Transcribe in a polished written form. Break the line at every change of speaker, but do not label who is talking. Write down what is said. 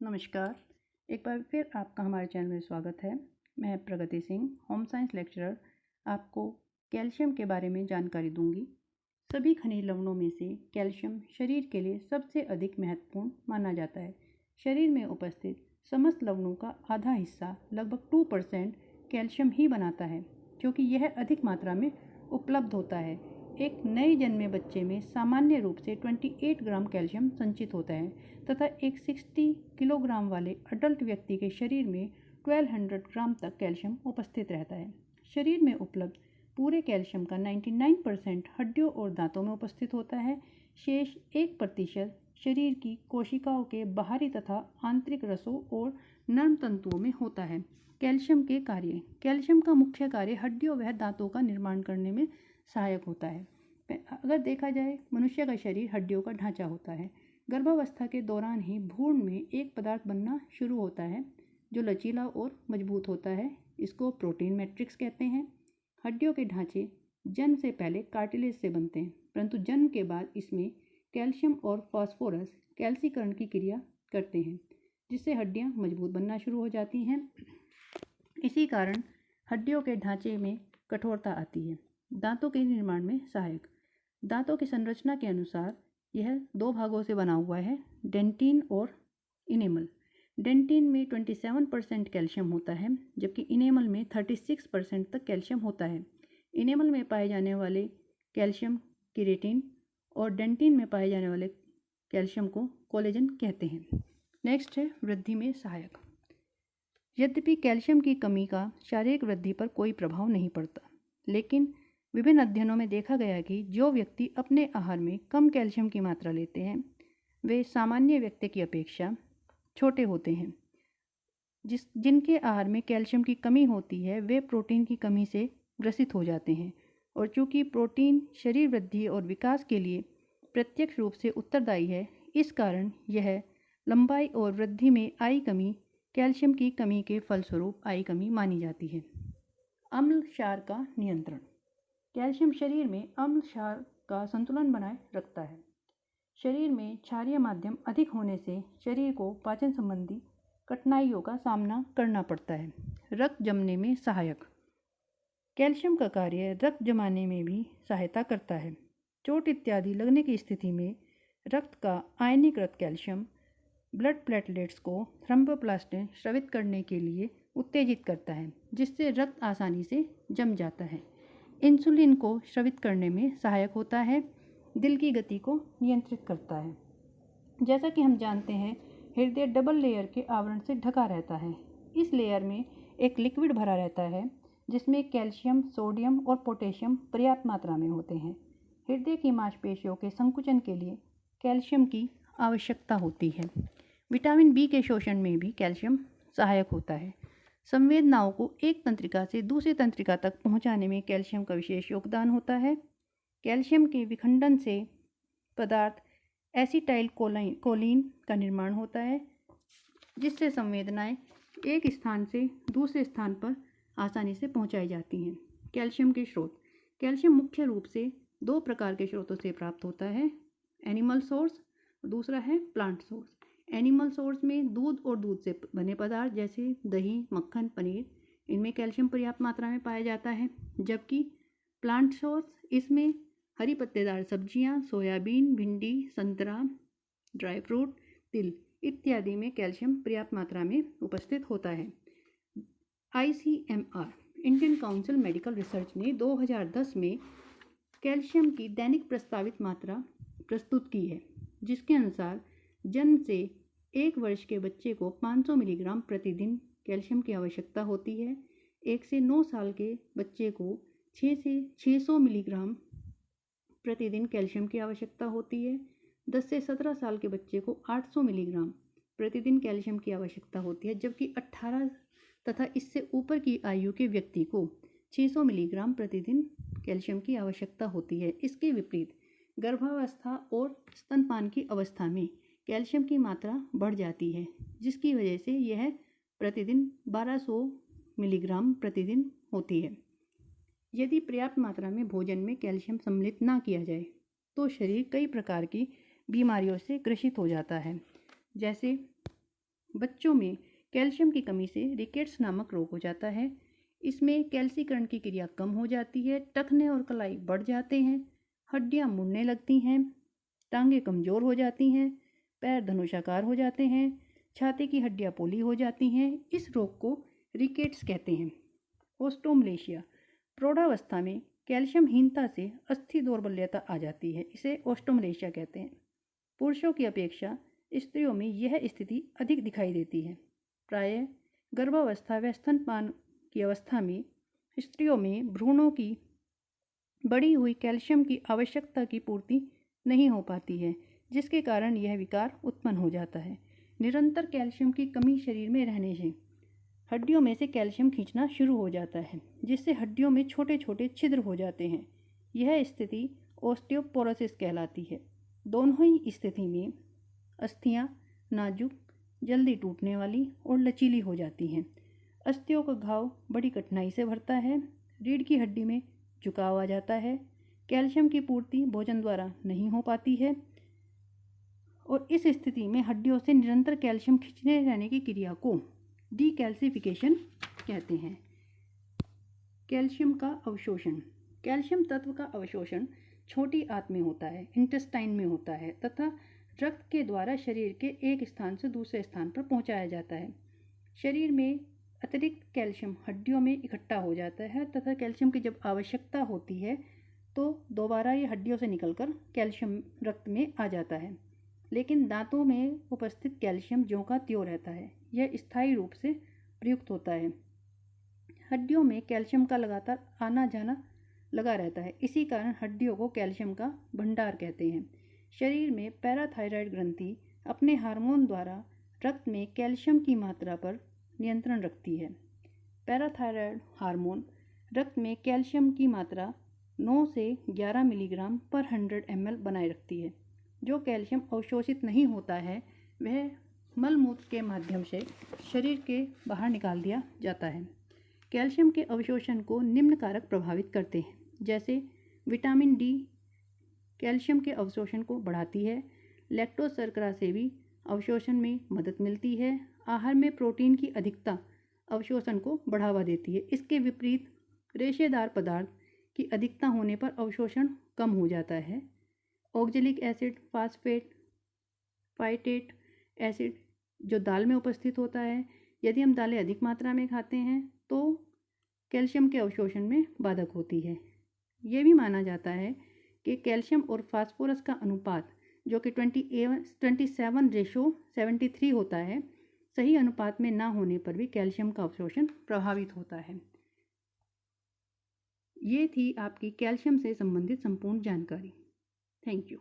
नमस्कार। एक बार फिर आपका हमारे चैनल में स्वागत है। मैं प्रगति सिंह, होम साइंस लेक्चरर, आपको कैल्शियम के बारे में जानकारी दूंगी। सभी खनिज लवणों में से कैल्शियम शरीर के लिए सबसे अधिक महत्वपूर्ण माना जाता है। शरीर में उपस्थित समस्त लवणों का आधा हिस्सा लगभग 2% कैल्शियम ही बनाता है, क्योंकि यह अधिक मात्रा में उपलब्ध होता है। एक नए जन्मे बच्चे में सामान्य रूप से 28 ग्राम कैल्शियम संचित होता है तथा एक 60 किलोग्राम वाले अडल्ट व्यक्ति के शरीर में 1200 ग्राम तक कैल्शियम उपस्थित रहता है। शरीर में उपलब्ध पूरे कैल्शियम का 99% हड्डियों और दांतों में उपस्थित होता है। शेष 1% शरीर की कोशिकाओं के बाहरी तथा आंतरिक रसों और नर्म तंतुओं में होता है। कैल्शियम के कार्य। कैल्शियम का मुख्य कार्य हड्डियों व दांतों का निर्माण करने में सहायक होता है। अगर देखा जाए, मनुष्य का शरीर हड्डियों का ढांचा होता है। गर्भावस्था के दौरान ही भ्रूण में एक पदार्थ बनना शुरू होता है जो लचीला और मजबूत होता है। इसको प्रोटीन मैट्रिक्स कहते हैं। हड्डियों के ढांचे जन्म से पहले कार्टिलेज से बनते हैं, परंतु जन्म के बाद इसमें कैल्शियम और फास्फोरस कैल्सीकरण की क्रिया करते हैं, जिससे हड्डियां मजबूत बनना शुरू हो जाती हैं। इसी कारण हड्डियों के ढांचे में कठोरता आती है। दांतों के निर्माण में सहायक। दांतों की संरचना के अनुसार यह 2 भागों से बना हुआ है, डेंटिन और इनेमल। डेंटिन में 27% कैल्शियम होता है, जबकि इनेमल में 36% तक कैल्शियम होता है। इनेमल में पाए जाने वाले कैल्शियम केराटिन और डेंटिन में पाए जाने वाले कैल्शियम को कोलेजन कहते हैं। नेक्स्ट है वृद्धि में सहायक। यद्यपि कैल्शियम की कमी का शारीरिक वृद्धि पर कोई प्रभाव नहीं पड़ता, लेकिन विभिन्न अध्ययनों में देखा गया कि जो व्यक्ति अपने आहार में कम कैल्शियम की मात्रा लेते हैं वे सामान्य व्यक्ति की अपेक्षा छोटे होते हैं। जिनके आहार में कैल्शियम की कमी होती है वे प्रोटीन की कमी से ग्रसित हो जाते हैं, और चूंकि प्रोटीन शरीर वृद्धि और विकास के लिए प्रत्यक्ष रूप से उत्तरदायी है, इस कारण यह लंबाई और वृद्धि में आई कमी कैल्शियम की कमी के फलस्वरूप आई कमी मानी जाती है। अम्ल क्षार का नियंत्रण। कैल्शियम शरीर में अम्ल क्षार का संतुलन बनाए रखता है। शरीर में क्षारीय माध्यम अधिक होने से शरीर को पाचन संबंधी कठिनाइयों का सामना करना पड़ता है। रक्त जमने में सहायक। कैल्शियम का कार्य रक्त जमाने में भी सहायता करता है। चोट इत्यादि लगने की स्थिति में रक्त का आयनीकृत कैल्शियम ब्लड प्लेटलेट्स को थ्रोम्बोप्लास्ट स्रावित करने के लिए उत्तेजित करता है, जिससे रक्त आसानी से जम जाता है। इंसुलिन को स्रावित करने में सहायक होता है। दिल की गति को नियंत्रित करता है। जैसा कि हम जानते हैं, हृदय डबल लेयर के आवरण से ढका रहता है। इस लेयर में एक लिक्विड भरा रहता है जिसमें कैल्शियम, सोडियम और पोटेशियम पर्याप्त मात्रा में होते हैं। हृदय की मांसपेशियों के संकुचन के लिए कैल्शियम की आवश्यकता होती है। विटामिन बी के शोषण में भी कैल्शियम सहायक होता है। संवेदनाओं को एक तंत्रिका से दूसरी तंत्रिका तक पहुंचाने में कैल्शियम का विशेष योगदान होता है। कैल्शियम के विखंडन से पदार्थ एसिटाइल कोलिन का निर्माण होता है, जिससे संवेदनाएं एक स्थान से दूसरे स्थान पर आसानी से पहुंचाई जाती हैं। कैल्शियम के स्रोत। कैल्शियम मुख्य रूप से 2 प्रकार के स्रोतों से प्राप्त होता है, एनिमल सोर्स, दूसरा है प्लांट सोर्स। एनिमल सोर्स में दूध और दूध से बने पदार्थ जैसे दही, मक्खन, पनीर, इनमें कैल्शियम पर्याप्त मात्रा में पाया जाता है। जबकि प्लांट सोर्स, इसमें हरी पत्तेदार सब्जियां, सोयाबीन, भिंडी, संतरा, ड्राई फ्रूट, तिल इत्यादि में कैल्शियम पर्याप्त मात्रा में उपस्थित होता है। ICMR, Indian council medical research ने 2010 में कैल्शियम की दैनिक प्रस्तावित मात्रा प्रस्तुत की है, जिसके अनुसार जन्म से 1 वर्ष के बच्चे को 500 मिलीग्राम प्रतिदिन कैल्शियम की आवश्यकता होती है। 1 से 9 साल के बच्चे को 6 से 600 मिलीग्राम प्रतिदिन कैल्शियम की आवश्यकता होती है। 10 से 17 साल के बच्चे को 800 मिलीग्राम प्रतिदिन कैल्शियम की आवश्यकता होती है, जबकि 18 तथा इससे ऊपर की आयु के व्यक्ति को 600 मिलीग्राम प्रतिदिन कैल्शियम की आवश्यकता होती है। इसके विपरीत गर्भावस्था और स्तनपान की अवस्था में कैल्शियम की मात्रा बढ़ जाती है, जिसकी वजह से यह प्रतिदिन 1200 मिलीग्राम प्रतिदिन होती है। यदि पर्याप्त मात्रा में भोजन में कैल्शियम सम्मिलित ना किया जाए तो शरीर कई प्रकार की बीमारियों से ग्रसित हो जाता है, जैसे बच्चों में कैल्शियम की कमी से रिकेट्स नामक रोग हो जाता है। इसमें कैल्सीकरण की क्रिया कम हो जाती है, टखने और कलाई बढ़ जाते हैं, हड्डियां मुड़ने लगती हैं, टांगें कमज़ोर हो जाती हैं, पैर धनुषाकार हो जाते हैं, छाती की हड्डियां पोली हो जाती हैं। इस रोग को रिकेट्स कहते हैं। ओस्टोमलेशिया, प्रौढ़ावस्था में कैल्शियमहीनता से अस्थि दौर्बल्यता आ जाती है, इसे ओस्टोमलेशिया कहते हैं। पुरुषों की अपेक्षा स्त्रियों में यह स्थिति अधिक दिखाई देती है। प्रायः गर्भावस्था व स्तनपान की अवस्था में स्त्रियों में भ्रूणों की बढ़ी हुई कैल्शियम की आवश्यकता की पूर्ति नहीं हो पाती है, जिसके कारण यह विकार उत्पन्न हो जाता है। निरंतर कैल्शियम की कमी शरीर में रहने से हड्डियों में से कैल्शियम खींचना शुरू हो जाता है, जिससे हड्डियों में छोटे छोटे छिद्र हो जाते हैं। यह स्थिति ओस्टियोपोरोसिस कहलाती है। दोनों ही स्थिति में अस्थियां नाजुक, जल्दी टूटने वाली और लचीली हो जाती हैं। अस्थियों का घाव बड़ी कठिनाई से भरता है, रीढ़ की हड्डी में झुकाव आ जाता है, कैल्शियम की पूर्ति भोजन द्वारा नहीं हो पाती है और इस स्थिति में हड्डियों से निरंतर कैल्शियम खींचने रहने की क्रिया को डीकैल्सिफिकेशन कहते हैं। कैल्शियम का अवशोषण। कैल्शियम तत्व का अवशोषण छोटी आंत में होता है, इंटेस्टाइन में होता है तथा रक्त के द्वारा शरीर के एक स्थान से दूसरे स्थान पर पहुंचाया जाता है। शरीर में अतिरिक्त कैल्शियम हड्डियों में इकट्ठा हो जाता है तथा कैल्शियम की जब आवश्यकता होती है तो दोबारा ये हड्डियों से निकलकर कैल्शियम रक्त में आ जाता है। लेकिन दांतों में उपस्थित कैल्शियम ज्यों का त्यों रहता है, यह स्थायी रूप से प्रयुक्त होता है। हड्डियों में कैल्शियम का लगातार आना जाना लगा रहता है, इसी कारण हड्डियों को कैल्शियम का भंडार कहते हैं। शरीर में पैराथायराइड ग्रंथि अपने हार्मोन द्वारा रक्त में कैल्शियम की मात्रा पर नियंत्रण रखती है। पैराथायराइड हार्मोन रक्त में कैल्शियम की मात्रा 9 से 11 मिलीग्राम पर 100 ml बनाए रखती है। जो कैल्शियम अवशोषित नहीं होता है वह मलमूत्र के माध्यम से शरीर के बाहर निकाल दिया जाता है। कैल्शियम के अवशोषण को निम्न कारक प्रभावित करते हैं, जैसे विटामिन डी कैल्शियम के अवशोषण को बढ़ाती है। लैक्टोज शर्करा से भी अवशोषण में मदद मिलती है। आहार में प्रोटीन की अधिकता अवशोषण को बढ़ावा देती है। इसके विपरीत रेशेदार पदार्थ की अधिकता होने पर अवशोषण कम हो जाता है। Oxalic acid, phosphate, phytate acid जो दाल में उपस्थित होता है, यदि हम दालें अधिक मात्रा में खाते हैं तो कैल्शियम के अवशोषण में बाधक होती है। ये भी माना जाता है कि कैल्शियम और फास्फोरस का अनुपात जो कि 27:73 होता है, सही अनुपात में ना होने पर भी कैल्शियम का अवशोषण प्रभावित होता है। ये थी आपकी कैल्शियम से संबंधित संपूर्ण जानकारी। Thank you.